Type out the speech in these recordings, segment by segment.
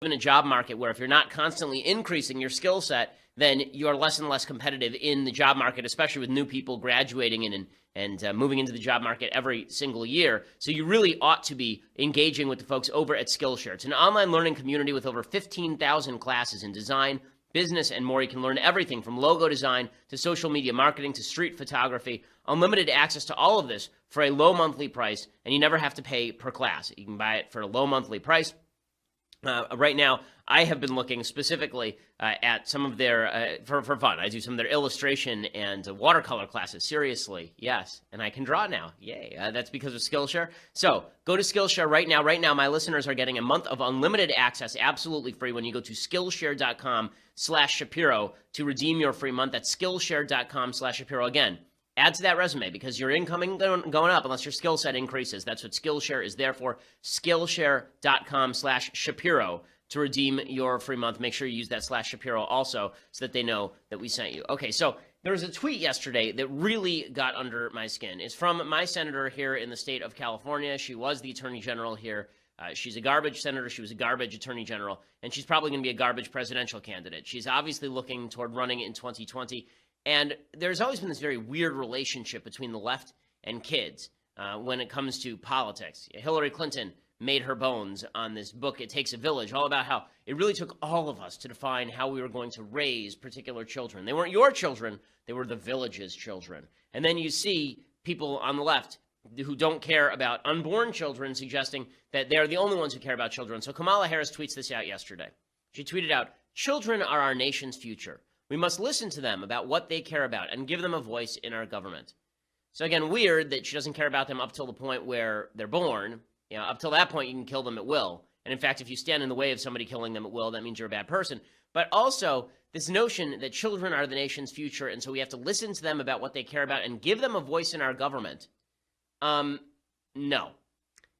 in a job market where if you're not constantly increasing your skill set, then you are less and less competitive in the job market, especially with new people graduating in and moving into the job market every single year. So you really ought to be engaging with the folks over at Skillshare. It's an online learning community with over 15,000 classes in design, business, and more. You can learn everything from logo design to social media marketing to street photography. Unlimited access to all of this for a low monthly price, and you never have to pay per class. You can buy it for a low monthly price. Right now, I have been looking specifically at some of their, for fun, I do some of their illustration and watercolor classes. Seriously, yes. And I can draw now. Yay. That's because of Skillshare. So go to Skillshare right now. Right now, my listeners are getting a month of unlimited access absolutely free when you go to Skillshare.com/Shapiro to redeem your free month. That's Skillshare.com/Shapiro. Again, add to that resume because your income ain't going up unless your skill set increases. That's what Skillshare is there for. Skillshare.com/Shapiro to redeem your free month. Make sure you use that /Shapiro also so that they know that we sent you. Okay, so there was a tweet yesterday that really got under my skin. It's from my senator here in the state of California. She was the attorney general here. She's a garbage senator. She was a garbage attorney general. And she's probably going to be a garbage presidential candidate. She's obviously looking toward running in 2020. And there's always been this very weird relationship between the left and kids when it comes to politics. Hillary Clinton made her bones on this book, It Takes a Village, all about how it really took all of us to define how we were going to raise particular children. They weren't your children, they were the village's children. And then you see people on the left who don't care about unborn children suggesting that they're the only ones who care about children. So Kamala Harris tweets this out yesterday. She tweeted out, "Children are our nation's future. We must listen to them about what they care about and give them a voice in our government." So again, weird that she doesn't care about them up till the point where they're born. Up till that point, you can kill them at will. And in fact, if you stand in the way of somebody killing them at will, that means you're a bad person. But also, this notion that children are the nation's future, and so we have to listen to them about what they care about and give them a voice in our government. No.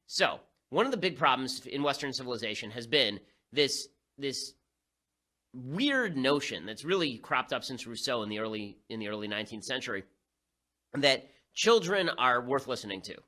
So, one of the big problems in Western civilization has been this weird notion that's really cropped up since Rousseau in the early 19th century, that children are worth listening to.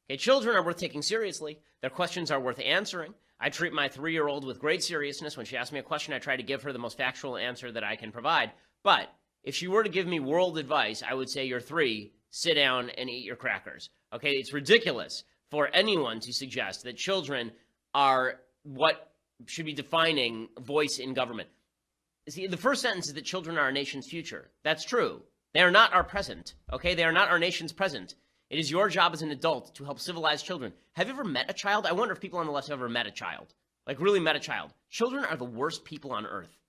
Okay, children are worth taking seriously. Their questions are worth answering. I treat my 3-year-old with great seriousness. When she asks me a question, I try to give her the most factual answer that I can provide. But if she were to give me world advice, I would say, "You're 3, sit down and eat your crackers." Okay, it's ridiculous for anyone to suggest that children are what should be defining voice in government. See, the first sentence is that children are our nation's future. That's true. They are not our present, okay? They are not our nation's present. It is your job as an adult to help civilize children. Have you ever met a child? I wonder if people on the left have ever met a child. Like, really met a child. Children are the worst people on earth.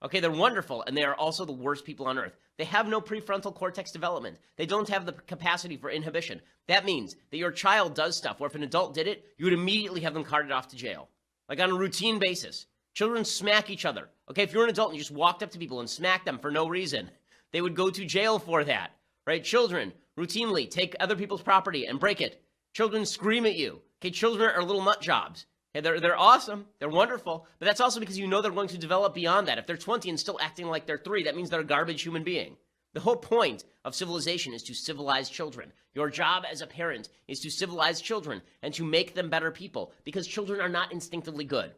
Okay, they're wonderful, and they are also the worst people on earth. They have no prefrontal cortex development. They don't have the capacity for inhibition. That means that your child does stuff where if an adult did it, you would immediately have them carted off to jail. Like, on a routine basis. Children smack each other. Okay, if you're an adult and you just walked up to people and smacked them for no reason, they would go to jail for that, right? Children routinely take other people's property and break it. Children scream at you. Okay, children are little nut jobs. Okay, they're awesome. They're wonderful. But that's also because you know they're going to develop beyond that. If they're 20 and still acting like they're 3, that means they're a garbage human being. The whole point of civilization is to civilize children. Your job as a parent is to civilize children and to make them better people because children are not instinctively good.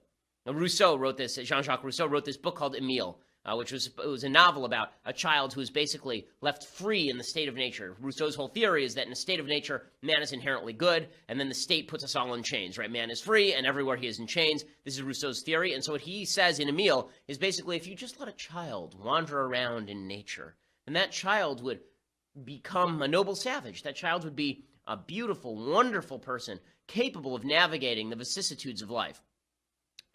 Now, Jean-Jacques Rousseau wrote this book called Emile, which was a novel about a child who is basically left free in the state of nature. Rousseau's whole theory is that in a state of nature, man is inherently good, and then the state puts us all in chains, right? Man is free, and everywhere he is in chains. This is Rousseau's theory, and so what he says in Emile is basically if you just let a child wander around in nature, then that child would become a noble savage. That child would be a beautiful, wonderful person, capable of navigating the vicissitudes of life.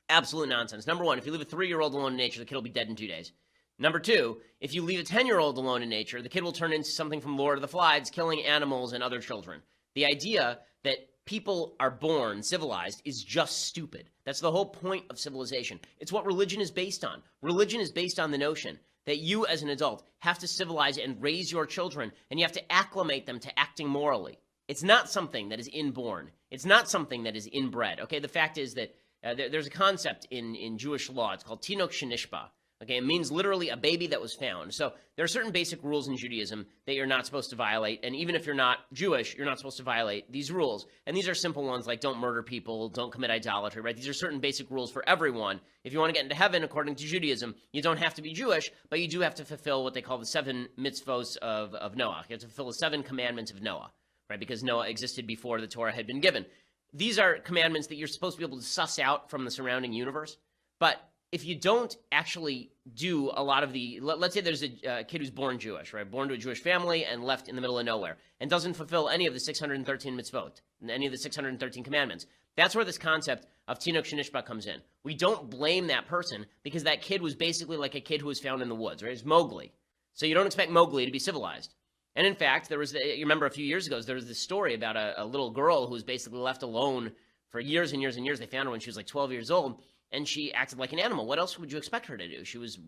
Absolute nonsense. Number one, if you leave a 3-year-old alone in nature, the kid will be dead in 2 days. Number two, if you leave a 10-year-old alone in nature, the kid will turn into something from Lord of the Flies, killing animals and other children. The idea that people are born civilized is just stupid. That's the whole point of civilization. It's what religion is based on. Religion is based on the notion that you as an adult have to civilize and raise your children, and you have to acclimate them to acting morally. It's not something that is inborn. It's not something that is inbred. Okay, the fact is that there's a concept in Jewish law. It's called tinok shenishba, Okay, it means literally a baby that was found. So there are certain basic rules in Judaism that you're not supposed to violate. And even if you're not Jewish, you're not supposed to violate these rules. And these are simple ones like don't murder people, don't commit idolatry, right? These are certain basic rules for everyone. If you want to get into heaven, according to Judaism, you don't have to be Jewish, but you do have to fulfill what they call the 7 mitzvos of Noah. You have to fulfill the 7 commandments of Noah, right? Because Noah existed before the Torah had been given. These are commandments that you're supposed to be able to suss out from the surrounding universe. But if you don't actually do a lot of the, let's say there's a kid who's born Jewish, right? Born to a Jewish family and left in the middle of nowhere and doesn't fulfill any of the 613 mitzvot, any of the 613 commandments. That's where this concept of tinok shenishba comes in. We don't blame that person because that kid was basically like a kid who was found in the woods, right? It's Mowgli. So you don't expect Mowgli to be civilized. And in fact, you remember a few years ago, there was this story about a little girl who was basically left alone for years and years and years. They found her when she was like 12 years old. And she acted like an animal. What else would you expect her to do? She was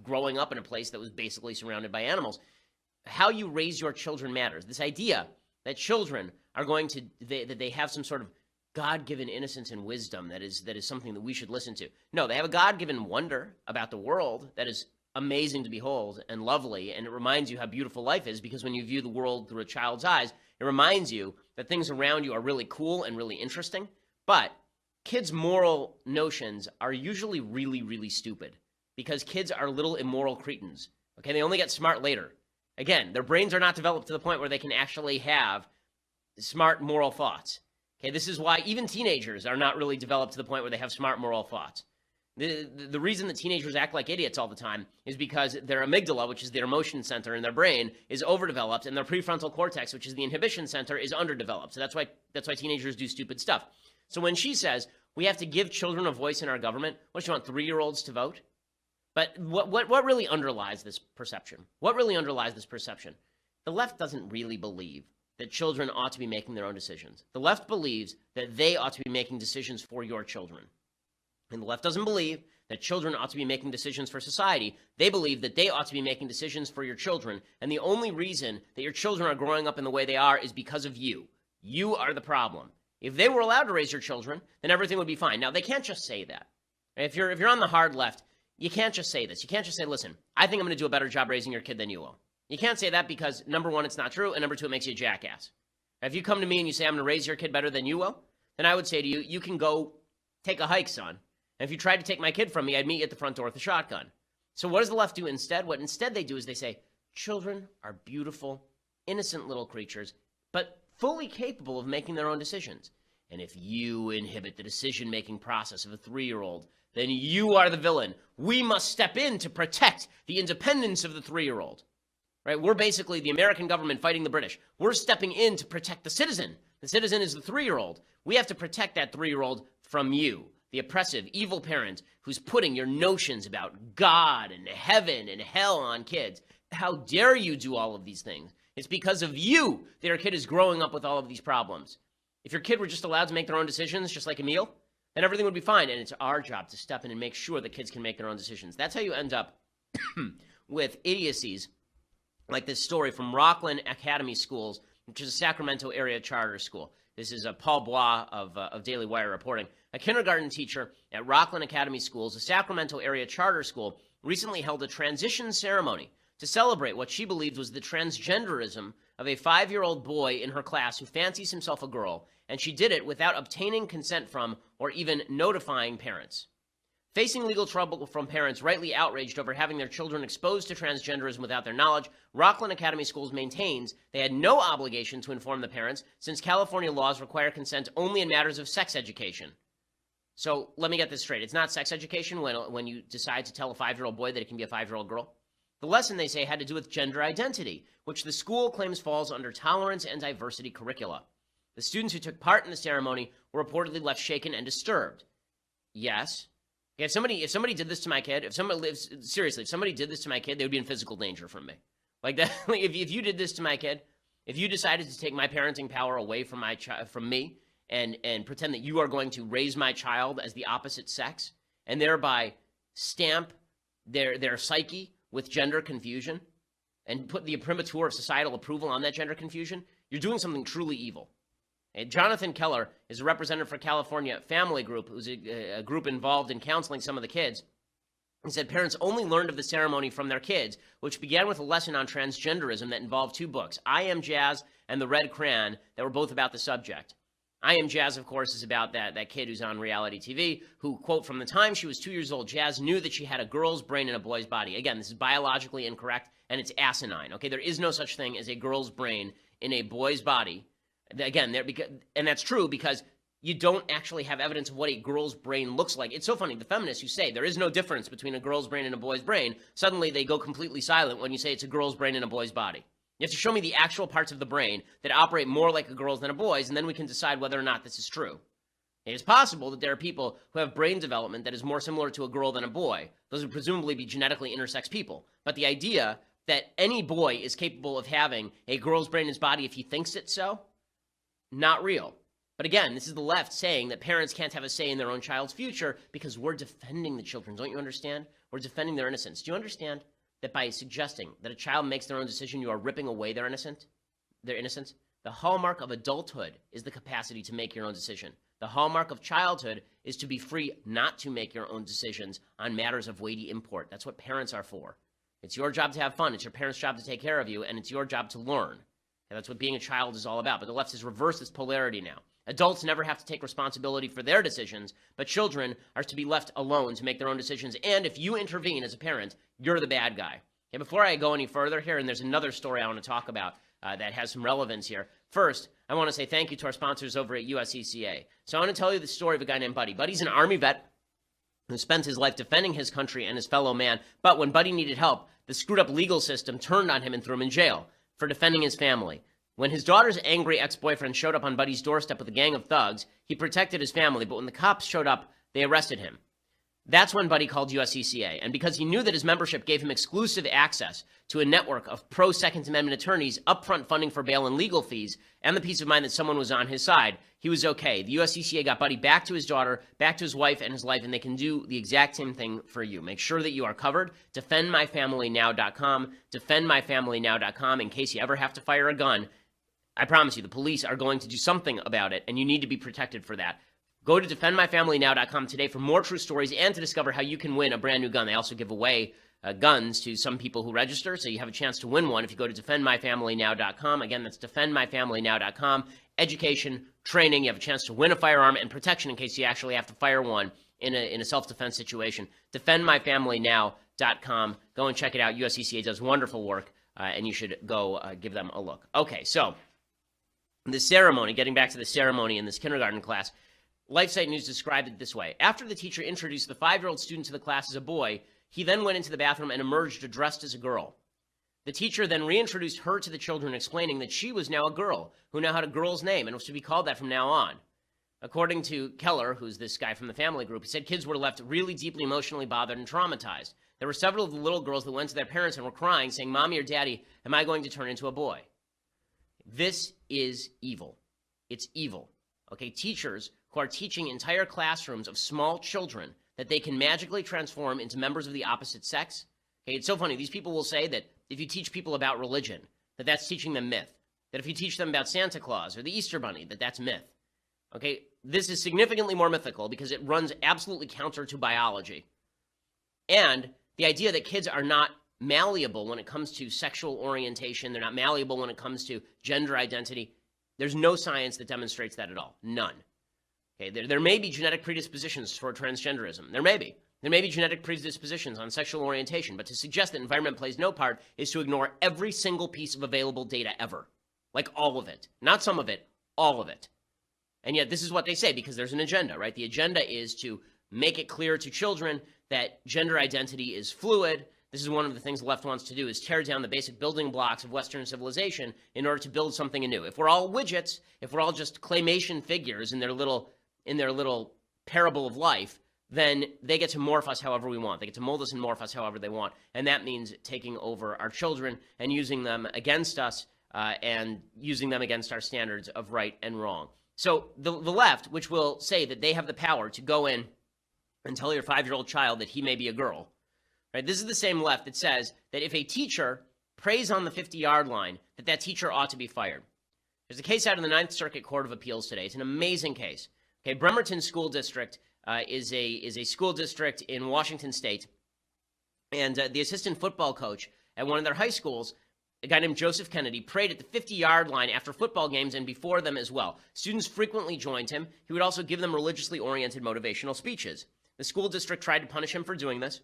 growing up in a place that was basically surrounded by animals. How you raise your children matters. This idea that children are going to that they have some sort of God-given innocence and wisdom that is something that we should listen to. No, they have a God-given wonder about the world that is amazing to behold and lovely, and it reminds you how beautiful life is because when you view the world through a child's eyes, it reminds you that things around you are really cool and really interesting. But kids' moral notions are usually really, really stupid because kids are little immoral cretins. Okay, they only get smart later. Again, their brains are not developed to the point where they can actually have smart moral thoughts. Okay, this is why even teenagers are not really developed to the point where they have smart moral thoughts. The reason that teenagers act like idiots all the time is because their amygdala, which is their emotion center in their brain, is overdeveloped, and their prefrontal cortex, which is the inhibition center, is underdeveloped. So that's why teenagers do stupid stuff. So when she says we have to give children a voice in our government, what, you want 3-year-olds to vote? But what really underlies this perception? What really underlies this perception? The left doesn't really believe that children ought to be making their own decisions. The left believes that they ought to be making decisions for your children. And the left doesn't believe that children ought to be making decisions for society. They believe that they ought to be making decisions for your children. And the only reason that your children are growing up in the way they are is because of you. You are the problem. If they were allowed to raise your children, then everything would be fine. Now, they can't just say that. If you're on the hard left, you can't just say this. You can't just say, listen, I think I'm going to do a better job raising your kid than you will. You can't say that because, number one, it's not true, and number two, it makes you a jackass. If you come to me and you say, I'm going to raise your kid better than you will, then I would say to you, you can go take a hike, son. And if you tried to take my kid from me, I'd meet you at the front door with a shotgun. So what does the left do instead? What instead they do is they say, children are beautiful, innocent little creatures, but fully capable of making their own decisions. And if you inhibit the decision-making process of a 3-year-old, then you are the villain. We must step in to protect the independence of the 3-year-old. Right? We're basically the American government fighting the British. We're stepping in to protect the citizen. The citizen is the 3-year-old. We have to protect that 3-year-old from you, the oppressive, evil parent who's putting your notions about God and heaven and hell on kids. How dare you do all of these things? It's because of you that your kid is growing up with all of these problems. If your kid were just allowed to make their own decisions, just like Emil, then everything would be fine. And it's our job to step in and make sure that kids can make their own decisions. That's how you end up with idiocies like this story from Rockland Academy Schools, which is a Sacramento area charter school. This is Paul Bois of Daily Wire reporting. A kindergarten teacher at Rockland Academy Schools, a Sacramento area charter school, recently held a transition ceremony to celebrate what she believed was the transgenderism of a 5-year-old boy in her class who fancies himself a girl, and she did it without obtaining consent from or even notifying parents. Facing legal trouble from parents rightly outraged over having their children exposed to transgenderism without their knowledge, Rockland Academy Schools maintains they had no obligation to inform the parents since California laws require consent only in matters of sex education. So let me get this straight. It's not sex education when you decide to tell a 5-year-old boy that it can be a 5-year-old girl. The lesson, they say, had to do with gender identity, which the school claims falls under tolerance and diversity curricula. The students who took part in the ceremony were reportedly left shaken and disturbed. Yes. If somebody did this to my kid, if somebody did this to my kid, they would be in physical danger from me. Like that, if you did this to my kid, if you decided to take my parenting power away from from me and pretend that you are going to raise my child as the opposite sex and thereby stamp their psyche with gender confusion and put the imprimatur of societal approval on that gender confusion, you're doing something truly evil. And Jonathan Keller is a representative for California Family Group, who's a group involved in counseling some of the kids. He said parents only learned of the ceremony from their kids, which began with a lesson on transgenderism that involved 2 books, I Am Jazz and The Red Crayon, that were both about the subject. I Am Jazz, of course, is about that kid who's on reality TV who, quote, from the time she was 2 years old, Jazz knew that she had a girl's brain in a boy's body. Again, this is biologically incorrect, and it's asinine, okay? There is no such thing as a girl's brain in a boy's body. Again, and that's true because you don't actually have evidence of what a girl's brain looks like. It's so funny. The feminists who say there is no difference between a girl's brain and a boy's brain, suddenly they go completely silent when you say it's a girl's brain in a boy's body. You have to show me the actual parts of the brain that operate more like a girl's than a boy's, and then we can decide whether or not this is true. It is possible that there are people who have brain development that is more similar to a girl than a boy. Those would presumably be genetically intersex people. But the idea that any boy is capable of having a girl's brain in his body if he thinks it so, not real. But again, this is the left saying that parents can't have a say in their own child's future because we're defending the children. Don't you understand? We're defending their innocence. Do you understand that by suggesting that a child makes their own decision, you are ripping away their innocence? The hallmark of adulthood is the capacity to make your own decision. The hallmark of childhood is to be free not to make your own decisions on matters of weighty import. That's what parents are for. It's your job to have fun. It's your parents' job to take care of you, and it's your job to learn. And that's what being a child is all about. But the left has reversed this polarity now. Adults never have to take responsibility for their decisions, but children are to be left alone to make their own decisions. And if you intervene as a parent, you're the bad guy. Okay, before I go any further here, and there's another story I want to talk about that has some relevance here. First, I want to say thank you to our sponsors over at USCCA. So I want to tell you the story of a guy named Buddy. Buddy's an Army vet who spent his life defending his country and his fellow man. But when Buddy needed help, the screwed up legal system turned on him and threw him in jail for defending his family. When his daughter's angry ex-boyfriend showed up on Buddy's doorstep with a gang of thugs, he protected his family, but when the cops showed up, they arrested him. That's when Buddy called USCCA, and because he knew that his membership gave him exclusive access to a network of pro-Second Amendment attorneys, upfront funding for bail and legal fees, and the peace of mind that someone was on his side, he was okay. The USCCA got Buddy back to his daughter, back to his wife and his life, and they can do the exact same thing for you. Make sure that you are covered. DefendMyFamilyNow.com, DefendMyFamilyNow.com, in case you ever have to fire a gun. I promise you, the police are going to do something about it, and you need to be protected for that. Go to DefendMyFamilyNow.com today for more true stories and to discover how you can win a brand new gun. They also give away guns to some people who register, so you have a chance to win one if you go to DefendMyFamilyNow.com. Again, that's DefendMyFamilyNow.com. Education, training, you have a chance to win a firearm, and protection in case you actually have to fire one in a self-defense situation. DefendMyFamilyNow.com. Go and check it out. USCCA does wonderful work, and you should go give them a look. Okay, so the ceremony, getting back to the ceremony in this kindergarten class, LifeSite News described it this way. After the teacher introduced the 5-year-old student to the class as a boy, he then went into the bathroom and emerged dressed as a girl. The teacher then reintroduced her to the children, explaining that she was now a girl who now had a girl's name and was to be called that from now on. According to Keller, who's this guy from the family group, he said kids were left really deeply emotionally bothered and traumatized. There were several of the little girls that went to their parents and were crying, saying, "Mommy or Daddy, am I going to turn into a boy?" This is evil. It's evil. Okay, teachers who are teaching entire classrooms of small children that they can magically transform into members of the opposite sex. Okay, it's so funny. These people will say that if you teach people about religion, that that's teaching them myth. That if you teach them about Santa Claus or the Easter Bunny, that that's myth. Okay, this is significantly more mythical because it runs absolutely counter to biology. And the idea that kids are not malleable when it comes to sexual orientation, they're not malleable when it comes to gender identity, there's no science that demonstrates that at all. None. Okay, there may be genetic predispositions for transgenderism. There may be. There may be genetic predispositions on sexual orientation, but to suggest that environment plays no part is to ignore every single piece of available data ever. Like all of it. Not some of it, all of it. And yet this is what they say because there's an agenda, right? The agenda is to make it clear to children that gender identity is fluid. This is one of the things the left wants to do, is tear down the basic building blocks of Western civilization in order to build something anew. If we're all widgets, if we're all just claymation figures in their little parable of life, then they get to morph us however we want. They get to mold us and morph us however they want. And that means taking over our children and using them against us and using them against our standards of right and wrong. So the left, which will say that they have the power to go in and tell your 5-year-old child that he may be a girl, right? This is the same left that says that if a teacher prays on the 50-yard line, that teacher ought to be fired. There's a case out of the Ninth Circuit Court of Appeals today. It's an amazing case. Okay, Bremerton School District is a school district in Washington State And the assistant football coach at one of their high schools, a guy named Joseph Kennedy, prayed at the 50-yard line after football games and before them as well. Students frequently joined him. He would also give them religiously oriented motivational speeches. The school district tried to punish him for doing this.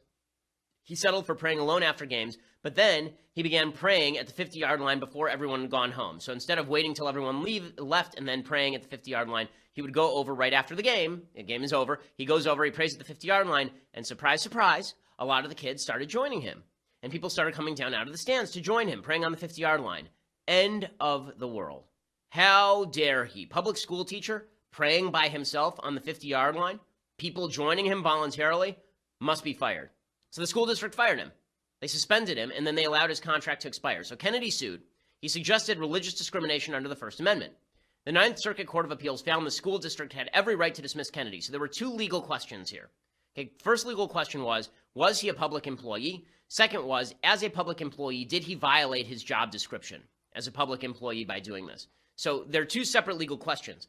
He settled for praying alone after games, but then he began praying at the 50-yard line before everyone had gone home. So instead of waiting till everyone left and then praying at the 50-yard line, he would go over right after the game. The game is over. He goes over, he prays at the 50-yard line, and surprise, surprise, a lot of the kids started joining him. And people started coming down out of the stands to join him, praying on the 50-yard line. End of the world. How dare he? Public school teacher praying by himself on the 50-yard line? People joining him voluntarily? Must be fired. So the school district fired him. They suspended him, and then they allowed his contract to expire. So Kennedy sued. He suggested religious discrimination under the First Amendment. The Ninth Circuit Court of Appeals found the school district had every right to dismiss Kennedy. So there were two legal questions here. Okay, first legal question was he a public employee? Second was, as a public employee, did he violate his job description as a public employee by doing this? So there are two separate legal questions.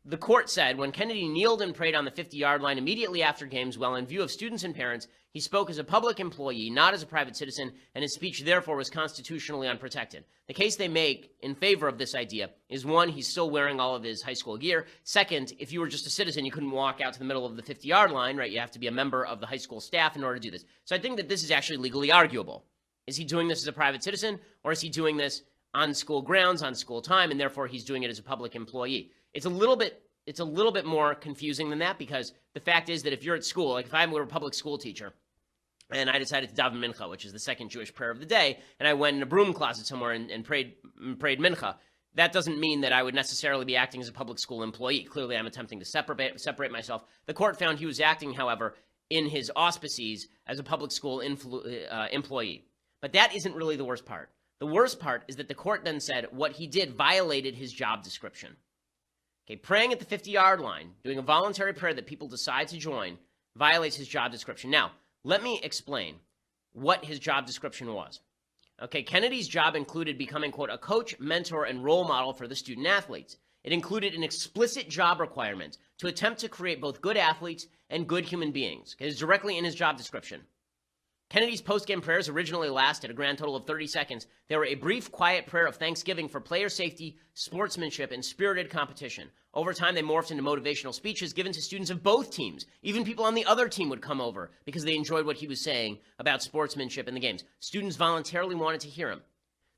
The court said when Kennedy kneeled and prayed on the 50-yard line immediately after games, while in view of students and parents, he spoke as a public employee, not as a private citizen, and his speech therefore was constitutionally unprotected. The case they make in favor of this idea is one, he's still wearing all of his high school gear. Second, if you were just a citizen, you couldn't walk out to the middle of the 50-yard line, right? You have to be a member of the high school staff in order to do this. So I think that this is actually legally arguable. Is he doing this as a private citizen, or is he doing this on school grounds, on school time, and therefore he's doing it as a public employee? It's a little bit more confusing than that, because the fact is that if you're at school, like if I were a public school teacher and I decided to daven mincha, which is the second Jewish prayer of the day, and I went in a broom closet somewhere and prayed mincha, that doesn't mean that I would necessarily be acting as a public school employee. Clearly, I'm attempting to separate myself. The court found he was acting, however, in his auspices as a public school employee. But that isn't really the worst part. The worst part is that the court then said what he did violated his job description. Okay, praying at the 50-yard line, doing a voluntary prayer that people decide to join, violates his job description. Now, let me explain what his job description was. Okay, Kennedy's job included becoming, quote, a coach, mentor, and role model for the student athletes. It included an explicit job requirement to attempt to create both good athletes and good human beings. It is directly in his job description. Kennedy's post-game prayers originally lasted a grand total of 30 seconds. They were a brief, quiet prayer of thanksgiving for player safety, sportsmanship, and spirited competition. Over time, they morphed into motivational speeches given to students of both teams. Even people on the other team would come over because they enjoyed what he was saying about sportsmanship in the games. Students voluntarily wanted to hear him.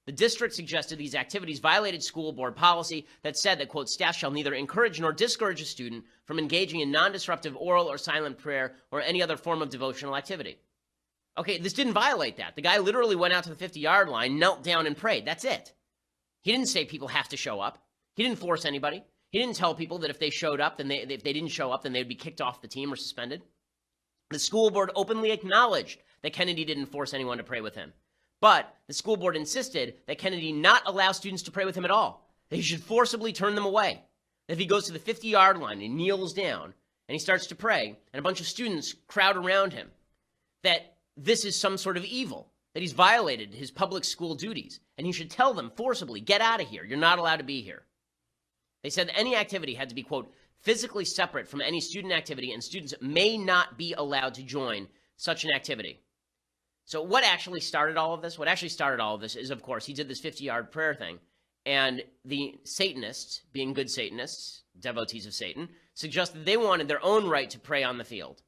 The district suggested these activities violated school board policy that said that, quote, staff shall neither encourage nor discourage a student from engaging in non-disruptive oral or silent prayer or any other form of devotional activity. Okay, this didn't violate that. The guy literally went out to the 50-yard line, knelt down, and prayed. That's it. He didn't say people have to show up. He didn't force anybody. He didn't tell people that if they showed up, then if they didn't show up, then they'd be kicked off the team or suspended. The school board openly acknowledged that Kennedy didn't force anyone to pray with him. But the school board insisted that Kennedy not allow students to pray with him at all, that he should forcibly turn them away. That if he goes to the 50-yard line and kneels down and he starts to pray and a bunch of students crowd around him, that this is some sort of evil, that he's violated his public school duties, and he should tell them forcibly, get out of here, you're not allowed to be here. They said any activity had to be, quote, physically separate from any student activity, and students may not be allowed to join such an activity. So what actually started all of this? What actually started all of this is, of course, he did this 50-yard prayer thing, and the Satanists, being good Satanists, devotees of Satan, suggested they wanted their own right to pray on the field.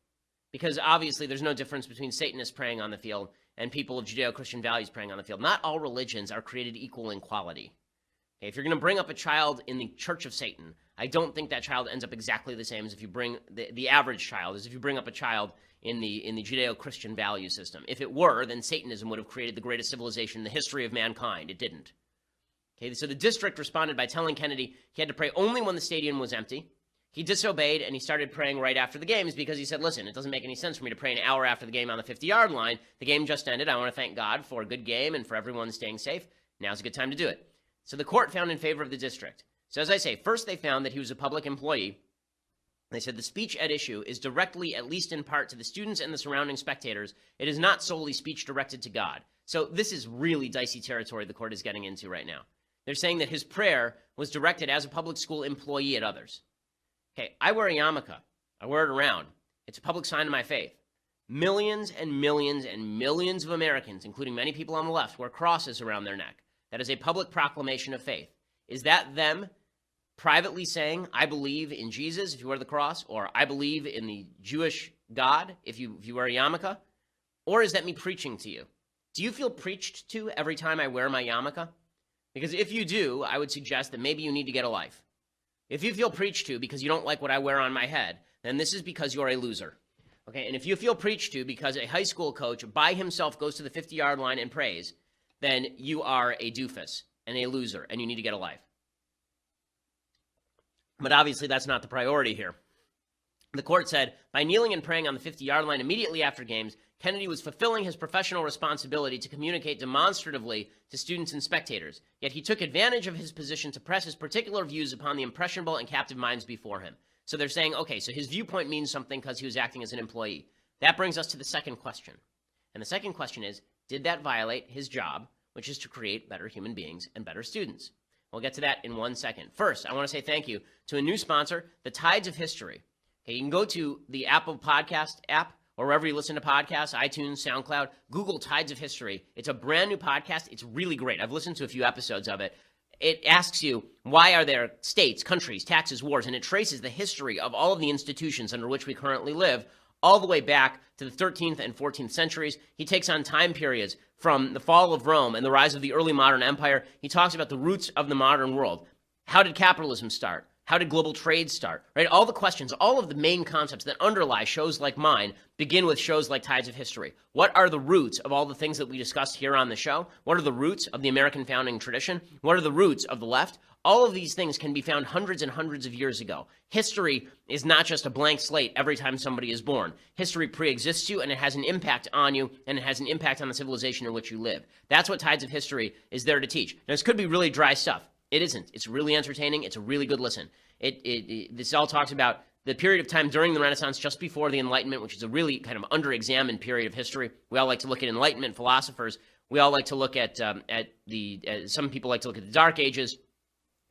Because obviously there's no difference between Satanists praying on the field and people of Judeo-Christian values praying on the field. Not all religions are created equal in quality. Okay, if you're going to bring up a child in the Church of Satan, I don't think that child ends up exactly the same as if you bring the average child, as if you bring up a child in the Judeo-Christian value system. If it were, then Satanism would have created the greatest civilization in the history of mankind. It didn't. Okay, so the district responded by telling Kennedy he had to pray only when the stadium was empty. He disobeyed, and he started praying right after the games because he said, listen, it doesn't make any sense for me to pray an hour after the game on the 50-yard line. The game just ended. I want to thank God for a good game and for everyone staying safe. Now's a good time to do it. So the court found in favor of the district. So as I say, first they found that he was a public employee. They said the speech at issue is directly, at least in part, to the students and the surrounding spectators. It is not solely speech directed to God. So this is really dicey territory the court is getting into right now. They're saying that his prayer was directed as a public school employee at others. Okay, I wear a yarmulke. I wear it around. It's a public sign of my faith. millions and millions and millions of Americans, including many people on the left, wear crosses around their neck. That is a public proclamation of faith. Is that them privately saying, I believe in Jesus if you wear the cross, or I believe in the Jewish God if you wear a yarmulke? Or is that me preaching to you? Do you feel preached to every time I wear my yarmulke? Because if you do, I would suggest that maybe you need to get a life. If you feel preached to because you don't like what I wear on my head, then this is because you're a loser. Okay, and if you feel preached to because a high school coach by himself goes to the 50-yard line and prays, then you are a doofus and a loser, and you need to get a life. But obviously that's not the priority here. The court said, by kneeling and praying on the 50-yard line immediately after games, Kennedy was fulfilling his professional responsibility to communicate demonstratively to students and spectators, yet he took advantage of his position to press his particular views upon the impressionable and captive minds before him. So they're saying, okay, so his viewpoint means something because he was acting as an employee. That brings us to the second question. And the second question is, did that violate his job, which is to create better human beings and better students? We'll get to that in 1 second. First, I want to say thank you to a new sponsor, the Tides of History. Okay, you can go to the Apple Podcast app or wherever you listen to podcasts, iTunes, SoundCloud, Google Tides of History. It's a brand new podcast. It's really great. I've listened to a few episodes of it. It asks you, why are there states, countries, taxes, wars, and it traces the history of all of the institutions under which we currently live, all the way back to the 13th and 14th centuries. He takes on time periods from the fall of Rome and the rise of the early modern empire. He talks about the roots of the modern world. How did capitalism start? How did global trade start? Right? All the questions, all of the main concepts that underlie shows like mine begin with shows like Tides of History. What are the roots of all the things that we discussed here on the show? What are the roots of the American founding tradition? What are the roots of the left? All of these things can be found hundreds and hundreds of years ago. History is not just a blank slate every time somebody is born. History pre-exists you, and it has an impact on you, and it has an impact on the civilization in which you live. That's what Tides of History is there to teach. Now, this could be really dry stuff. It isn't. It's really entertaining. It's a really good listen. This all talks about the period of time during the Renaissance, just before the Enlightenment, which is a really kind of under-examined period of history. We all like to look at Enlightenment philosophers. We all like to look at some people like to look at the Dark Ages,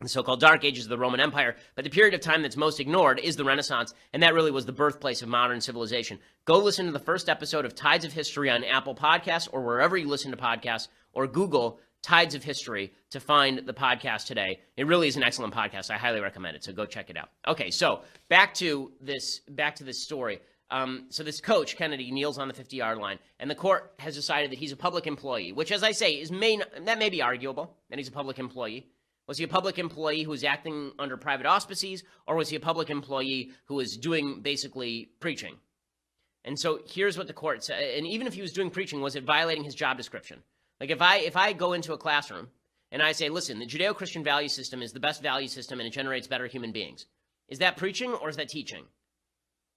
the so-called Dark Ages of the Roman Empire. But the period of time that's most ignored is the Renaissance, and that really was the birthplace of modern civilization. Go listen to the first episode of Tides of History on Apple Podcasts or wherever you listen to podcasts, or Google Tides of History to find the podcast today. It really is an excellent podcast. I highly recommend it, so go check it out. Okay, so back to this story. So this coach, Kennedy, kneels on the 50-yard line, and the court has decided that he's a public employee, which, as I say, that may be arguable, that he's a public employee. Was he a public employee who was acting under private auspices, or was he a public employee who was doing basically preaching? And so here's what the court said. And even if he was doing preaching, was it violating his job description? Like if I go into a classroom and I say, listen, the Judeo-Christian value system is the best value system and it generates better human beings. Is that preaching or is that teaching?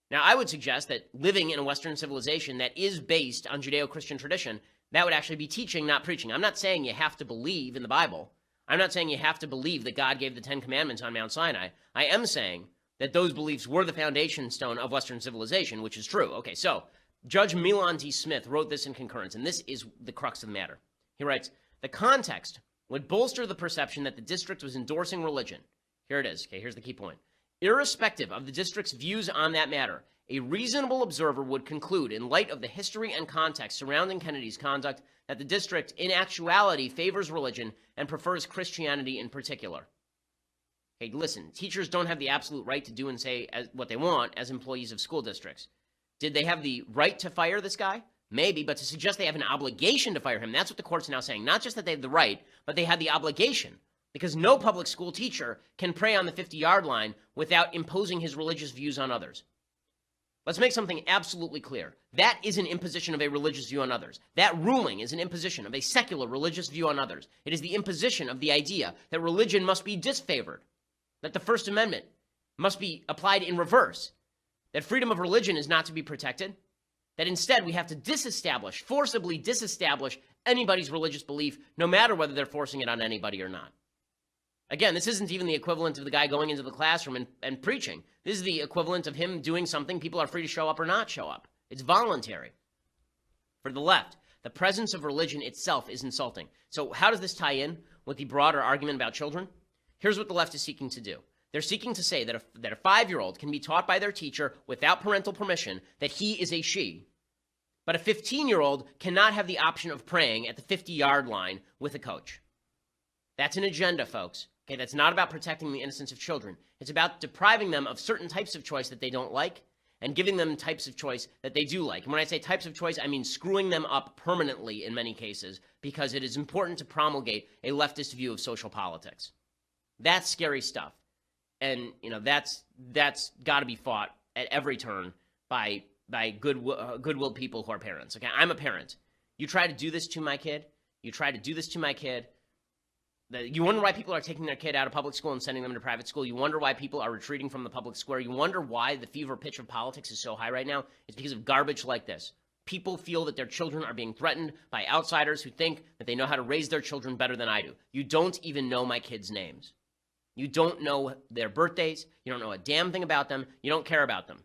Now, I would suggest that living in a Western civilization that is based on Judeo-Christian tradition, that would actually be teaching, not preaching. I'm not saying you have to believe in the Bible. I'm not saying you have to believe that God gave the 10 Commandments on Mount Sinai. I am saying that those beliefs were the foundation stone of Western civilization, which is true. Okay, so Judge Milan T. Smith wrote this in concurrence, and this is the crux of the matter. He writes, the context would bolster the perception that the district was endorsing religion. Here it is. Okay, here's the key point. Irrespective of the district's views on that matter, a reasonable observer would conclude, in light of the history and context surrounding Kennedy's conduct, that the district in actuality favors religion and prefers Christianity in particular. Okay, listen, teachers don't have the absolute right to do and say what they want as employees of school districts. Did they have the right to fire this guy? Maybe, but to suggest they have an obligation to fire him, that's what the court's now saying. Not just that they have the right, but they have the obligation. Because no public school teacher can pray on the 50-yard line without imposing his religious views on others. Let's make something absolutely clear. That is an imposition of a religious view on others. That ruling is an imposition of a secular religious view on others. It is the imposition of the idea that religion must be disfavored, that the First Amendment must be applied in reverse, that freedom of religion is not to be protected, that instead we have to forcibly disestablish anybody's religious belief, no matter whether they're forcing it on anybody or not. Again, this isn't even the equivalent of the guy going into the classroom and preaching. This is the equivalent of him doing something. People are free to show up or not show up. It's voluntary. For the left, the presence of religion itself is insulting. So how does this tie in with the broader argument about children? Here's what the left is seeking to do. They're seeking to say that a 5-year-old can be taught by their teacher without parental permission that he is a she, But a 15-year-old cannot have the option of praying at the 50-yard line with a coach. That's an agenda, folks. Okay, that's not about protecting the innocence of children. It's about depriving them of certain types of choice that they don't like and giving them types of choice that they do like. And when I say types of choice, I mean screwing them up permanently in many cases, because it is important to promulgate a leftist view of social politics. That's scary stuff. And, that's got to be fought at every turn by goodwill people who are parents. Okay, I'm a parent. You try to do this to my kid. You wonder why people are taking their kid out of public school and sending them to private school. You wonder why people are retreating from the public square. You wonder why the fever pitch of politics is so high right now. It's because of garbage like this. People feel that their children are being threatened by outsiders who think that they know how to raise their children better than I do. You don't even know my kids' names. You don't know their birthdays. You don't know a damn thing about them. You don't care about them.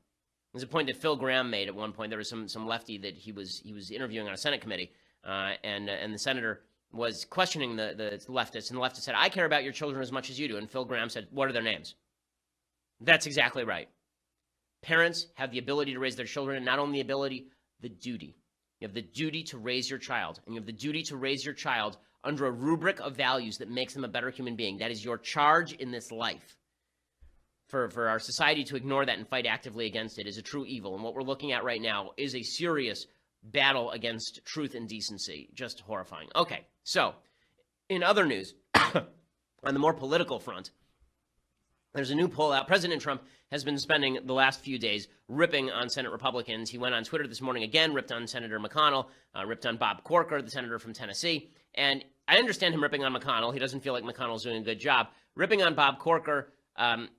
There's a point that Phil Graham made at one point. There was some lefty that he was interviewing on a Senate committee, and the senator was questioning the leftist, and the leftist said, "I care about your children as much as you do." And Phil Graham said, "What are their names?" That's exactly right. Parents have the ability to raise their children, and not only the ability, the duty. You have the duty to raise your child, and you have the duty to raise your child under a rubric of values that makes them a better human being. That is your charge in this life. For our society to ignore that and fight actively against it is a true evil. And what we're looking at right now is a serious battle against truth and decency. Just horrifying. Okay, so in other news, on the more political front, there's a new poll out. President Trump has been spending the last few days ripping on Senate Republicans. He went on Twitter this morning again, ripped on Senator McConnell, ripped on Bob Corker, the senator from Tennessee. And I understand him ripping on McConnell. He doesn't feel like McConnell's doing a good job. Ripping on Bob Corker,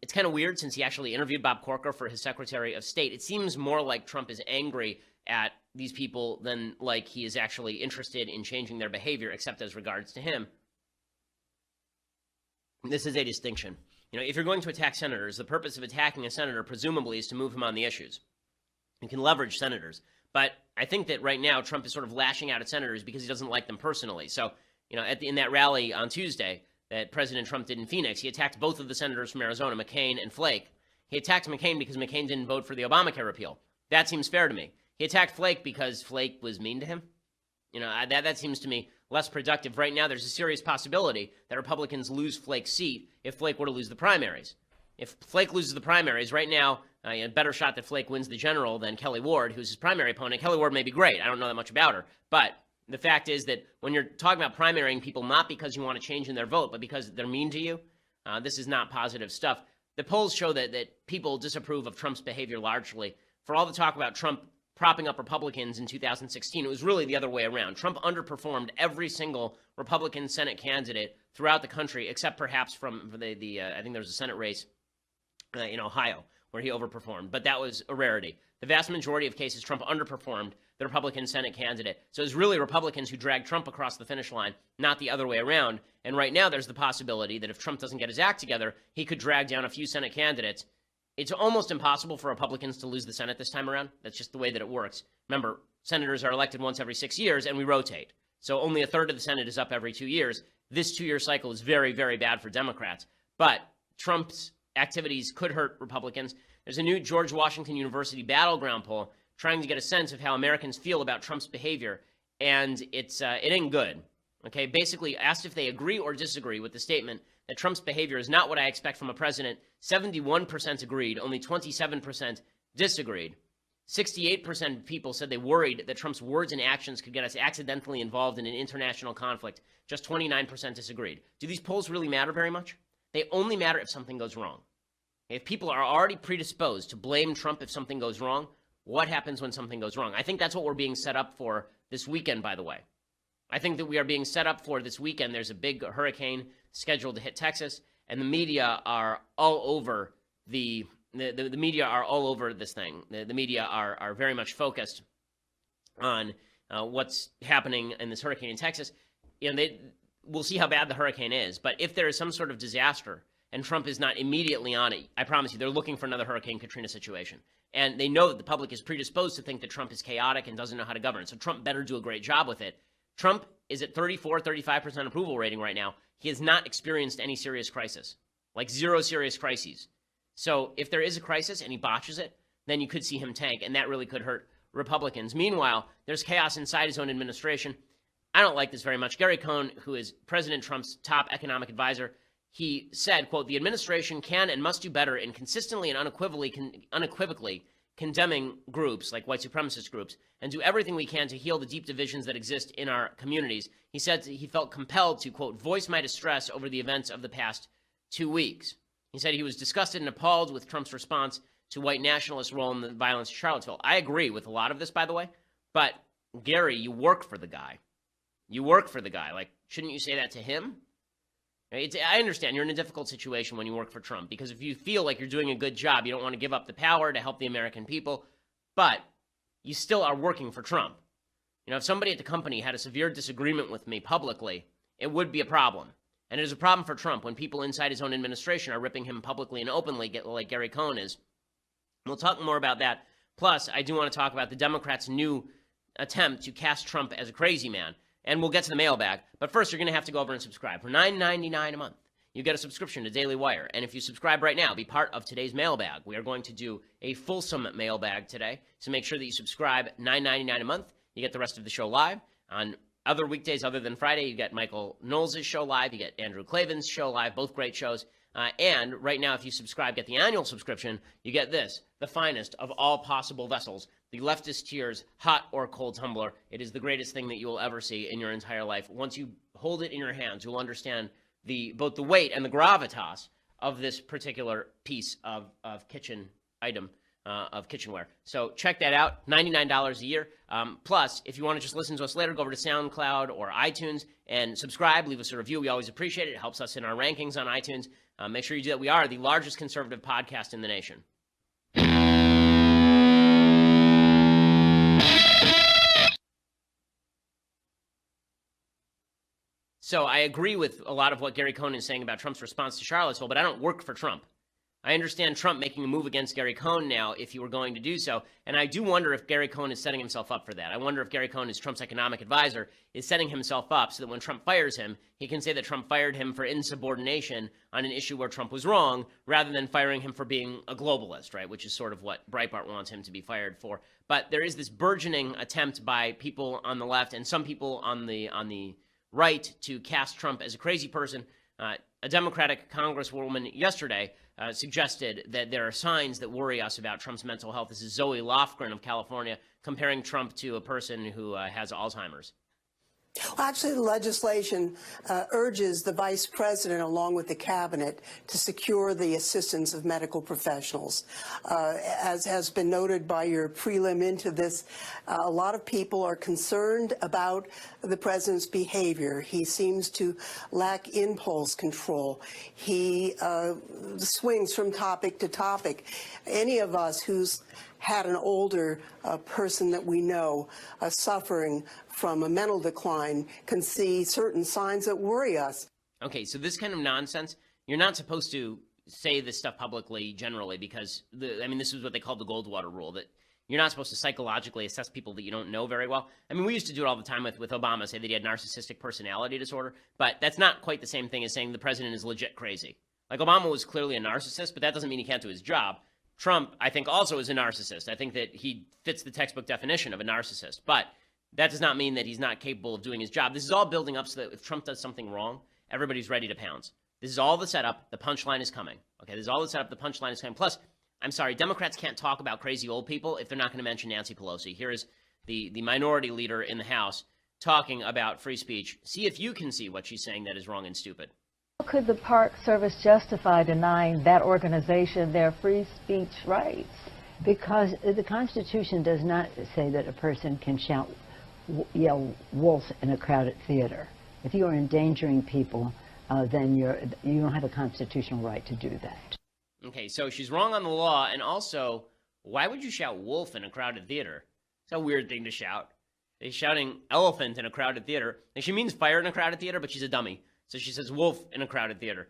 it's kind of weird since he actually interviewed Bob Corker for his Secretary of State. It seems more like Trump is angry at these people than like he is actually interested in changing their behavior, except as regards to him. This is a distinction. If you're going to attack senators, the purpose of attacking a senator presumably is to move him on the issues. You can leverage senators. But I think that right now Trump is sort of lashing out at senators because he doesn't like them personally. So, in that rally on Tuesday that President Trump did in Phoenix, he attacked both of the senators from Arizona, McCain and Flake. He attacked McCain because McCain didn't vote for the Obamacare repeal. That seems fair to me. He attacked Flake because Flake was mean to him. That seems to me less productive. Right now, there's a serious possibility that Republicans lose Flake's seat if Flake were to lose the primaries. If Flake loses the primaries, right now, a better shot that Flake wins the general than Kelly Ward, who's his primary opponent. Kelly Ward may be great. I don't know that much about her. But the fact is that when you're talking about primarying people, not because you want to change in their vote, but because they're mean to you, this is not positive stuff. The polls show that people disapprove of Trump's behavior largely. For all the talk about Trump propping up Republicans in 2016, it was really the other way around. Trump underperformed every single Republican Senate candidate throughout the country, except perhaps from the I think there was a Senate race in Ohio where he overperformed, but that was a rarity. The vast majority of cases, Trump underperformed the Republican Senate candidate. So it was really Republicans who dragged Trump across the finish line, not the other way around. And right now there's the possibility that if Trump doesn't get his act together, he could drag down a few Senate candidates. It's almost impossible for Republicans to lose the Senate this time around. That's just the way that it works. Remember, senators are elected once every 6 years, and we rotate. So only a third of the Senate is up every 2 years. This 2-year cycle is very, very bad for Democrats. But Trump's activities could hurt Republicans. There's a new George Washington University battleground poll trying to get a sense of how Americans feel about Trump's behavior, and it ain't good. Okay, basically asked if they agree or disagree with the statement that Trump's behavior is not what I expect from a president. 71% agreed, only 27% disagreed. 68% of people said they worried that Trump's words and actions could get us accidentally involved in an international conflict. Just 29% disagreed. Do these polls really matter very much? They only matter if something goes wrong. If people are already predisposed to blame Trump if something goes wrong, what happens when something goes wrong? I think that's what we're being set up for this weekend, by the way. I think that we are being set up for this weekend. There's a big hurricane scheduled to hit Texas, and the media are all over the media are all over this thing. The media are very much focused on what's happening in this hurricane in Texas. We'll see how bad the hurricane is, but if there is some sort of disaster and Trump is not immediately on it, I promise you, they're looking for another Hurricane Katrina situation. And they know that the public is predisposed to think that Trump is chaotic and doesn't know how to govern. So Trump better do a great job with it. Trump is at 35% approval rating right now. He has not experienced any serious crisis, like zero serious crises. So if there is a crisis and he botches it, then you could see him tank, and that really could hurt Republicans. Meanwhile, there's chaos inside his own administration. I don't like this very much. Gary Cohn, who is President Trump's top economic advisor, he said, quote, "The administration can and must do better in consistently and unequivocally condemning groups like white supremacist groups and do everything we can to heal the deep divisions that exist in our communities." He said he felt compelled to, quote, "voice my distress over the events of the past 2 weeks." He said he was disgusted and appalled with Trump's response to white nationalists' role in the violence in Charlottesville. I agree with a lot of this, by the way, but Gary, you work for the guy. You work for the guy. Like, shouldn't you say that to him? I understand you're in a difficult situation when you work for Trump, because if you feel like you're doing a good job, you don't want to give up the power to help the American people, but you still are working for Trump. You know, if somebody at the company had a severe disagreement with me publicly, it would be a problem. And it is a problem for Trump when people inside his own administration are ripping him publicly and openly, like Gary Cohn is. We'll talk more about that. Plus, I do want to talk about the Democrats' new attempt to cast Trump as a crazy man. And we'll get to the mailbag. But first, you're going to have to go over and subscribe. For $9.99 a month, you get a subscription to Daily Wire. And if you subscribe right now, be part of today's mailbag. We are going to do a fulsome mailbag today. So make sure that you subscribe. $9.99 a month. You get the rest of the show live. On other weekdays other than Friday, you get Michael Knowles' show live. You get Andrew Klavan's show live. Both great shows. And right now, if you subscribe, get the annual subscription, you get this, the finest of all possible vessels, the Leftist Tears hot or cold tumbler. It is the greatest thing that you will ever see in your entire life. Once you hold it in your hands, you'll understand both the weight and the gravitas of this particular piece of kitchen item, of kitchenware. So check that out, $99 a year. Plus, if you want to just listen to us later, go over to SoundCloud or iTunes and subscribe, leave us a review. We always appreciate it. It helps us in our rankings on iTunes. Make sure you do that. We are the largest conservative podcast in the nation. So I agree with a lot of what Gary Cohn is saying about Trump's response to Charlottesville, but I don't work for Trump. I understand Trump making a move against Gary Cohn now if he were going to do so, and I do wonder if Gary Cohn is setting himself up for that. I wonder if Gary Cohn, as Trump's economic advisor, is setting himself up so that when Trump fires him, he can say that Trump fired him for insubordination on an issue where Trump was wrong, rather than firing him for being a globalist, right, which is sort of what Breitbart wants him to be fired for. But there is this burgeoning attempt by people on the left and some people on the right to cast Trump as a crazy person. A Democratic Congresswoman yesterday suggested that there are signs that worry us about Trump's mental health. This is Zoe Lofgren of California comparing Trump to a person who has Alzheimer's. Well, actually, the legislation urges the vice president, along with the cabinet, to secure the assistance of medical professionals. As has been noted by your prelim into this, a lot of people are concerned about the president's behavior. He seems to lack impulse control. He swings from topic to topic. Any of us who's had an older person that we know suffering from a mental decline can see certain signs that worry us. Okay, so this kind of nonsense, you're not supposed to say this stuff publicly generally because, this is what they call the Goldwater rule, that you're not supposed to psychologically assess people that you don't know very well. I mean, we used to do it all the time with Obama, say that he had narcissistic personality disorder, but that's not quite the same thing as saying the president is legit crazy. Like, Obama was clearly a narcissist, but that doesn't mean he can't do his job. Trump, I think, also is a narcissist. I think that he fits the textbook definition of a narcissist. But that does not mean that he's not capable of doing his job. This is all building up so that if Trump does something wrong, everybody's ready to pounce. This is all the setup. The punchline is coming. Okay, this is all the setup. The punchline is coming. Plus, I'm sorry, Democrats can't talk about crazy old people if they're not going to mention Nancy Pelosi. Here is the minority leader in the House talking about free speech. See if you can see what she's saying that is wrong and stupid. How could the Park Service justify denying that organization their free speech rights? Because the Constitution does not say that a person can yell wolf in a crowded theater. If you are endangering people, then you don't have a constitutional right to do that. Okay, so she's wrong on the law, and also, why would you shout wolf in a crowded theater? It's a weird thing to shout. She's shouting elephant in a crowded theater. And she means fire in a crowded theater, but she's a dummy. So she says wolf in a crowded theater.